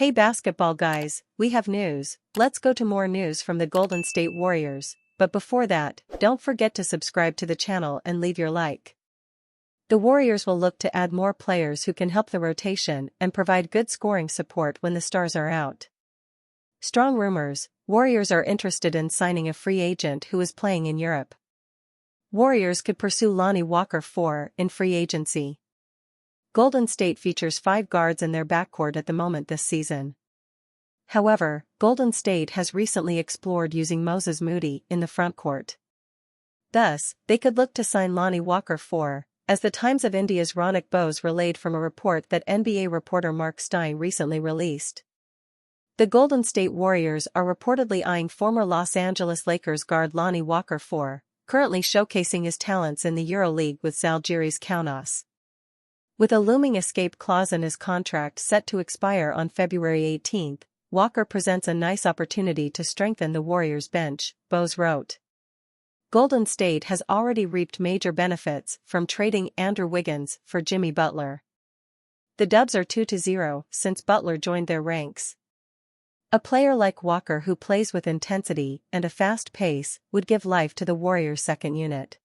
Hey basketball guys, we have news. Let's go to more news from the Golden State Warriors, but before that, don't forget to subscribe to the channel and leave your like. The Warriors will look to add more players who can help the rotation and provide good scoring support when the stars are out. Strong rumors, Warriors are interested in signing a free agent who is playing in Europe. Warriors could pursue Lonnie Walker IV in free agency. Golden State features 5 guards in their backcourt at the moment this season. However, Golden State has recently explored using Moses Moody in the frontcourt. Thus, they could look to sign Lonnie Walker IV, as the Times of India's Ronak Bose relayed from a report that NBA reporter Mark Stein recently released. The Golden State Warriors are reportedly eyeing former Los Angeles Lakers guard Lonnie Walker IV, currently showcasing his talents in the EuroLeague with Žalgiris Kaunas. With a looming escape clause in his contract set to expire on February 18, Walker presents a nice opportunity to strengthen the Warriors' bench, Bose wrote. Golden State has already reaped major benefits from trading Andrew Wiggins for Jimmy Butler. The Dubs are 2-0 since Butler joined their ranks. A player like Walker who plays with intensity and a fast pace would give life to the Warriors' second unit.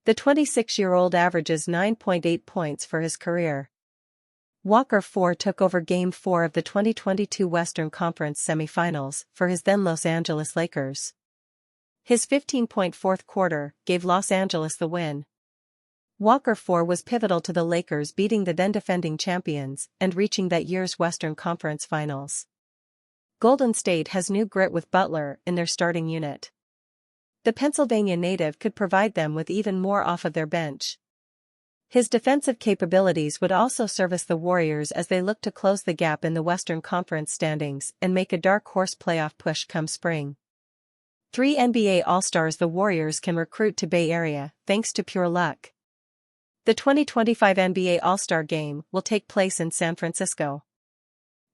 The 26-year-old averages 9.8 points for his career. Walker IV took over Game 4 of the 2022 Western Conference semifinals for his then Los Angeles Lakers. His 15-point fourth quarter gave Los Angeles the win. Walker IV was pivotal to the Lakers beating the then-defending champions and reaching that year's Western Conference Finals. Golden State has new grit with Butler in their starting unit. The Pennsylvania native could provide them with even more off of their bench. His defensive capabilities would also service the Warriors as they look to close the gap in the Western Conference standings and make a dark horse playoff push come spring. 3 NBA All-Stars the Warriors can recruit to Bay Area thanks to pure luck. The 2025 NBA All-Star Game will take place in San Francisco.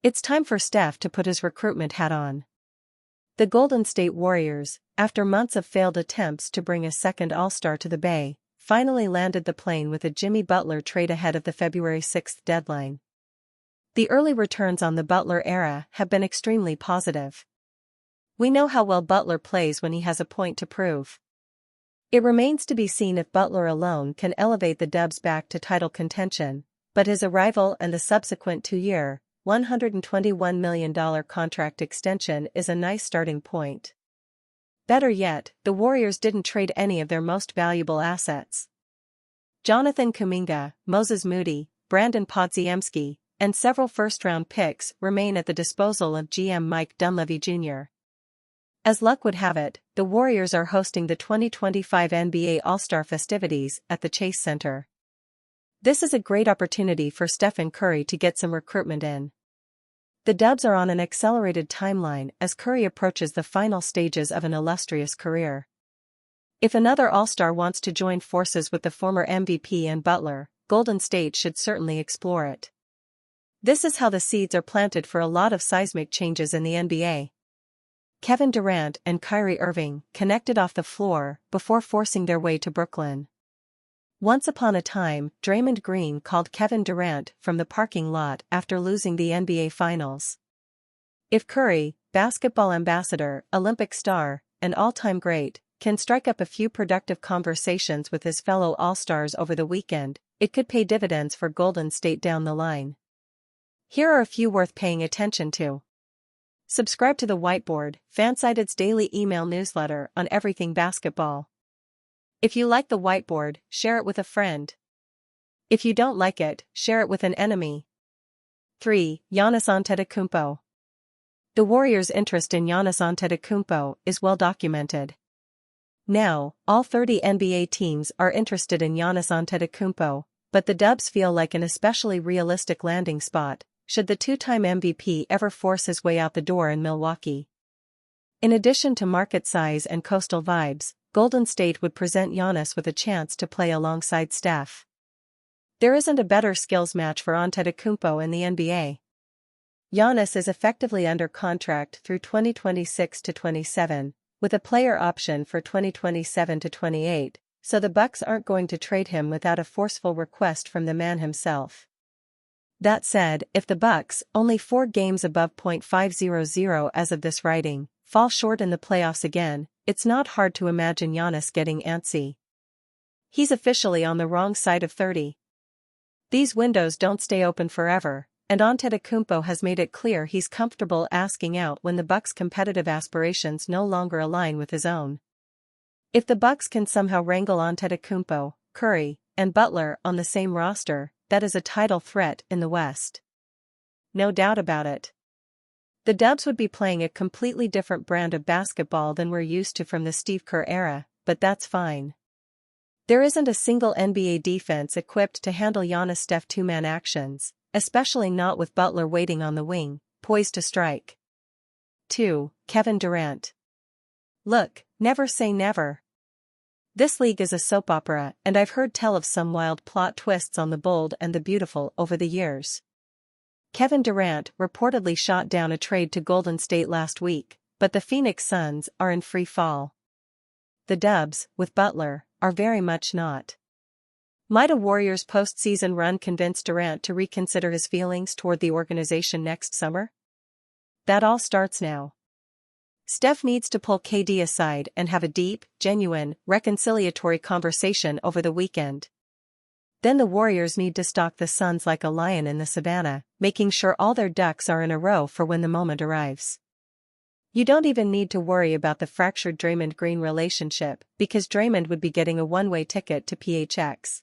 It's time for Steph to put his recruitment hat on. The Golden State Warriors, after months of failed attempts to bring a second All-Star to the Bay, finally landed the plane with a Jimmy Butler trade ahead of the February 6 deadline. The early returns on the Butler era have been extremely positive. We know how well Butler plays when he has a point to prove. It remains to be seen if Butler alone can elevate the Dubs back to title contention, but his arrival and the subsequent 2-year, $121 million contract extension is a nice starting point. Better yet, the Warriors didn't trade any of their most valuable assets. Jonathan Kuminga, Moses Moody, Brandon Podziemski, and several first-round picks remain at the disposal of GM Mike Dunleavy Jr. As luck would have it, the Warriors are hosting the 2025 NBA All-Star festivities at the Chase Center. This is a great opportunity for Stephen Curry to get some recruitment in. The Dubs are on an accelerated timeline as Curry approaches the final stages of an illustrious career. If another All-Star wants to join forces with the former MVP and Butler, Golden State should certainly explore it. This is how the seeds are planted for a lot of seismic changes in the NBA. Kevin Durant and Kyrie Irving connected off the floor before forcing their way to Brooklyn. Once upon a time, Draymond Green called Kevin Durant from the parking lot after losing the NBA Finals. If Curry, basketball ambassador, Olympic star, and all-time great, can strike up a few productive conversations with his fellow All-Stars over the weekend, it could pay dividends for Golden State down the line. Here are a few worth paying attention to. Subscribe to The Whiteboard, Fansided's daily email newsletter on everything basketball. If you like The Whiteboard, share it with a friend. If you don't like it, share it with an enemy. 3. Giannis Antetokounmpo. The Warriors' interest in Giannis Antetokounmpo is well documented. Now, all 30 NBA teams are interested in Giannis Antetokounmpo, but the Dubs feel like an especially realistic landing spot, should the two-time MVP ever force his way out the door in Milwaukee. In addition to market size and coastal vibes, Golden State would present Giannis with a chance to play alongside Steph. There isn't a better skills match for Antetokounmpo in the NBA. Giannis is effectively under contract through 2026-27, with a player option for 2027-28, so the Bucks aren't going to trade him without a forceful request from the man himself. That said, if the Bucks, only 4 games above .500 as of this writing, fall short in the playoffs again, it's not hard to imagine Giannis getting antsy. He's officially on the wrong side of 30. These windows don't stay open forever, and Antetokounmpo has made it clear he's comfortable asking out when the Bucks' competitive aspirations no longer align with his own. If the Bucks can somehow wrangle Antetokounmpo, Curry, and Butler on the same roster, that is a title threat in the West. No doubt about it. The Dubs would be playing a completely different brand of basketball than we're used to from the Steve Kerr era, but that's fine. There isn't a single NBA defense equipped to handle Giannis-Steph two-man actions, especially not with Butler waiting on the wing, poised to strike. 2. Kevin Durant. Look, never say never. This league is a soap opera, and I've heard tell of some wild plot twists on the bold and the beautiful over the years. Kevin Durant reportedly shot down a trade to Golden State last week, but the Phoenix Suns are in free fall. The Dubs, with Butler, are very much not. Might a Warriors postseason run convince Durant to reconsider his feelings toward the organization next summer? That all starts now. Steph needs to pull KD aside and have a deep, genuine, reconciliatory conversation over the weekend. Then the Warriors need to stalk the Suns like a lion in the savannah, making sure all their ducks are in a row for when the moment arrives. You don't even need to worry about the fractured Draymond Green relationship, because Draymond would be getting a one-way ticket to PHX.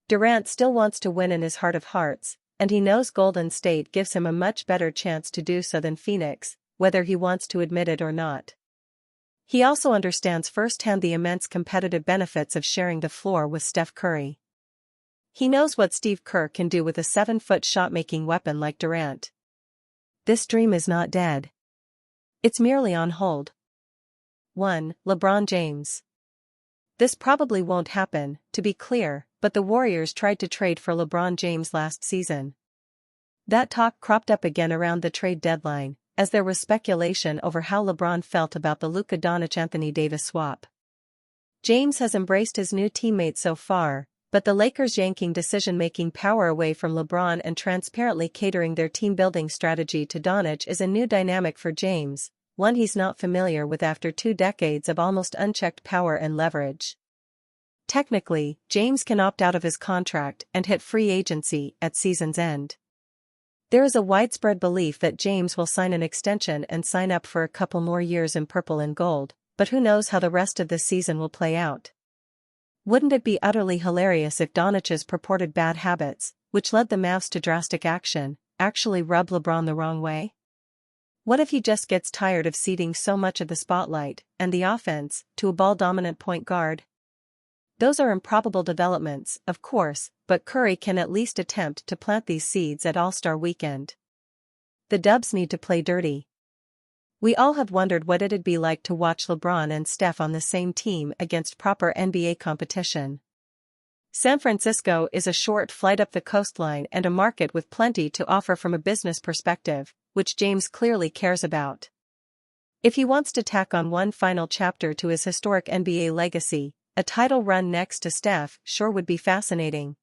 Durant still wants to win in his heart of hearts, and he knows Golden State gives him a much better chance to do so than Phoenix, whether he wants to admit it or not. He also understands firsthand the immense competitive benefits of sharing the floor with Steph Curry. He knows what Steve Kerr can do with a 7-foot shot-making weapon like Durant. This dream is not dead. It's merely on hold. 1. LeBron James. This probably won't happen, to be clear, but the Warriors tried to trade for LeBron James last season. That talk cropped up again around the trade deadline, as there was speculation over how LeBron felt about the Luka Doncic-Anthony Davis swap. James has embraced his new teammate so far, but the Lakers yanking decision-making power away from LeBron and transparently catering their team-building strategy to Doncic is a new dynamic for James, one he's not familiar with after 2 decades of almost unchecked power and leverage. Technically, James can opt out of his contract and hit free agency at season's end. There is a widespread belief that James will sign an extension and sign up for a couple more years in purple and gold, but who knows how the rest of this season will play out. Wouldn't it be utterly hilarious if Doncic's purported bad habits, which led the Mavs to drastic action, actually rub LeBron the wrong way? What if he just gets tired of ceding so much of the spotlight, and the offense, to a ball-dominant point guard? Those are improbable developments, of course, but Curry can at least attempt to plant these seeds at All-Star Weekend. The Dubs need to play dirty. We all have wondered what it'd be like to watch LeBron and Steph on the same team against proper NBA competition. San Francisco is a short flight up the coastline and a market with plenty to offer from a business perspective, which James clearly cares about. If he wants to tack on one final chapter to his historic NBA legacy, a title run next to Steph sure would be fascinating.